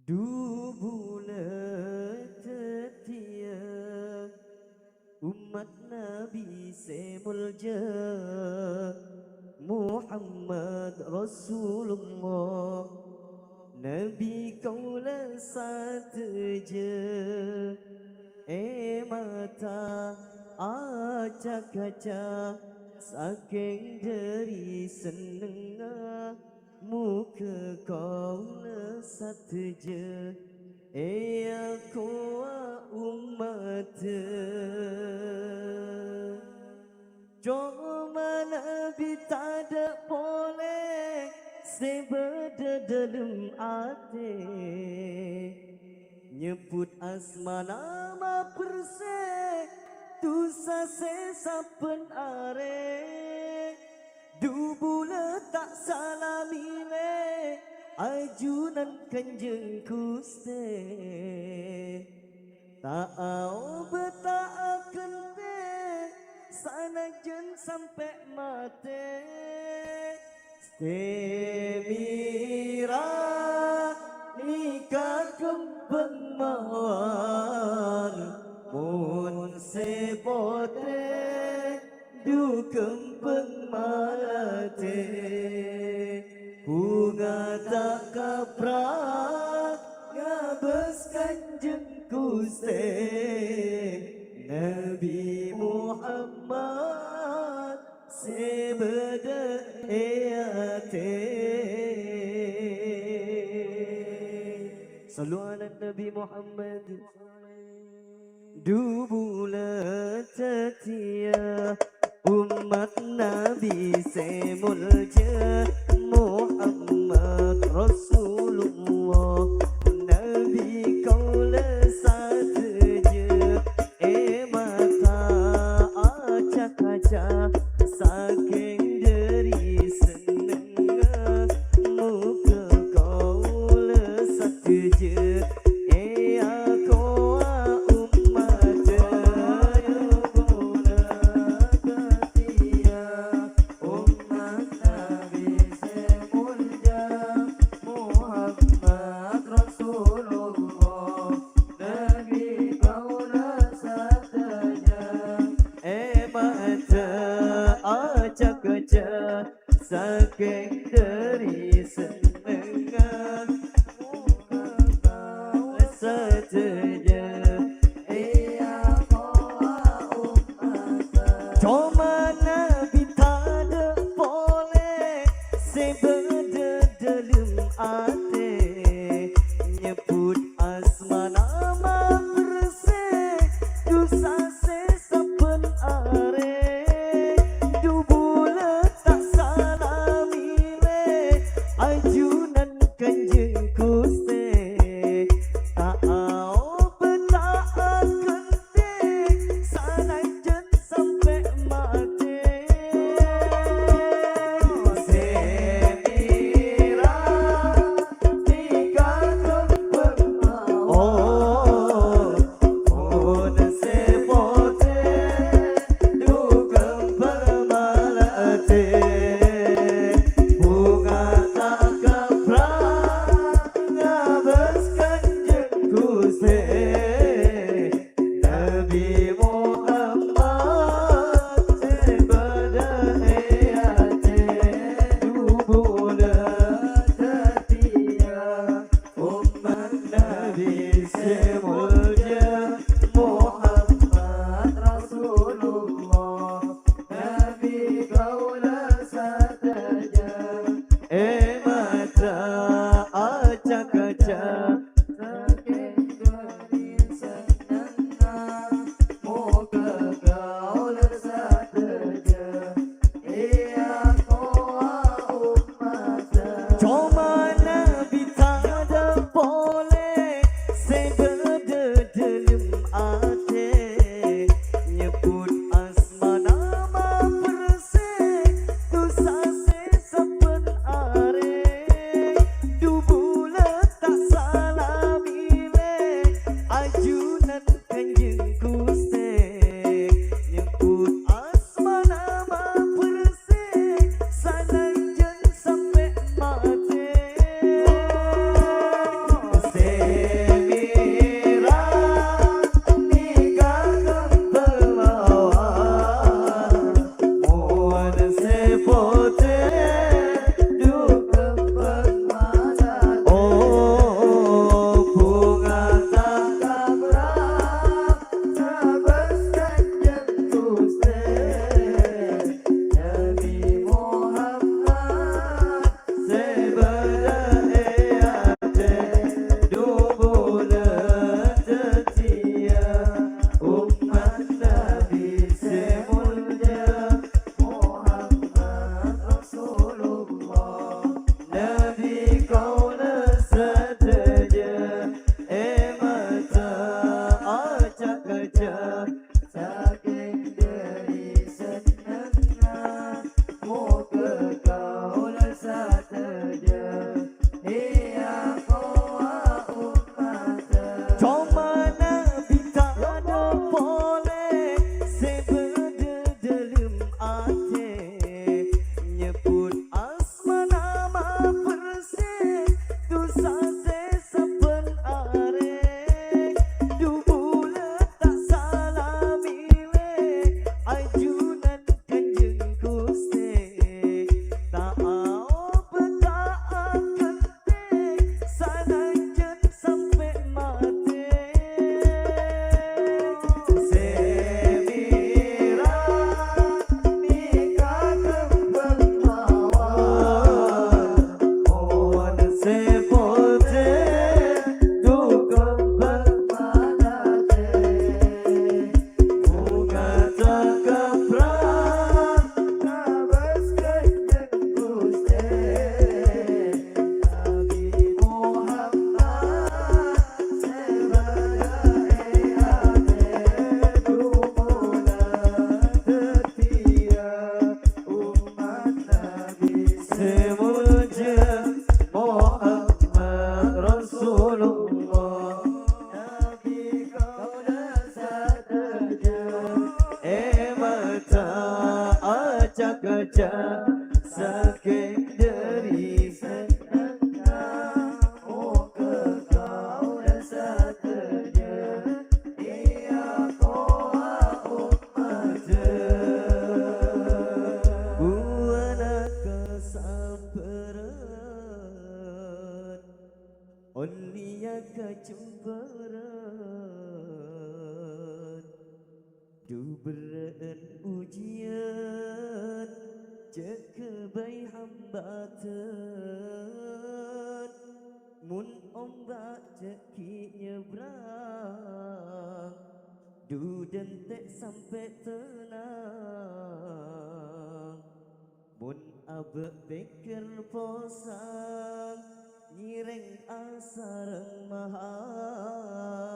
Du bulan setia umat Nabi semulja Muhammad Rasulullah Nabi kaulah satu je mata acak kaca saking dari seneng muka kaulah satu je aku umat cuma Nabi tak ada boleh sebeda dalam hati nyebut asma nama persek tu sase saben are du bula tak salamile ajunan kanjeng Gusti tak au betaaken te sanajan sampai mati Semira nikah kembang mawar mun sepote du kembang malate bunga tak kaprak ngabes kanjeng Gusti Nabi Muhammad sebeda ayate Sallu ala Nabi Muhammad Du bulan setia umat Nabi semulja Muhammad Rasulullah Nabi kaulah satu je mata acak kaca saking dari seneng muka kaulah satu je aku umat umat Nabi semulja Muhammad Rasulullah Nabi kaulah satu je mata acak kaca saking dari seneng muka kaulah satu je cuma Nabi tak ada boleh sebeda dalam hati nyebut asma nama bersih dosa sesapen are du bulan tak salamile ajunan kanjeng Gusti tak au betaaken te sanajan sampai mati Semira nikah kembang mawar mun sepote du kembang malate bunga tak kaprak ngabes kanjeng Gusti Nabi Muhammad sebeda ayate du bulan setia umat Nabi semulja Muhammad Rasulullah Nabi kaulah satu je mata acak kaca saking dari senang muka kaulah satu je aku umat cuma Nabi tak ada boleh sebeda dalam hati nyebut asma nama bersih dosa sesapen are du bulan tak salah Rasulullah Nabi kau dah saja mata acak acak sakit dari senang muka kau dah saja ia koa umat buana kesabaran olia kecemburuan du beran ujian cekebai hambatan mun ombak cekik nyebrang du dentek sampai tenang mun abe pikir posang nyireng asareng mahal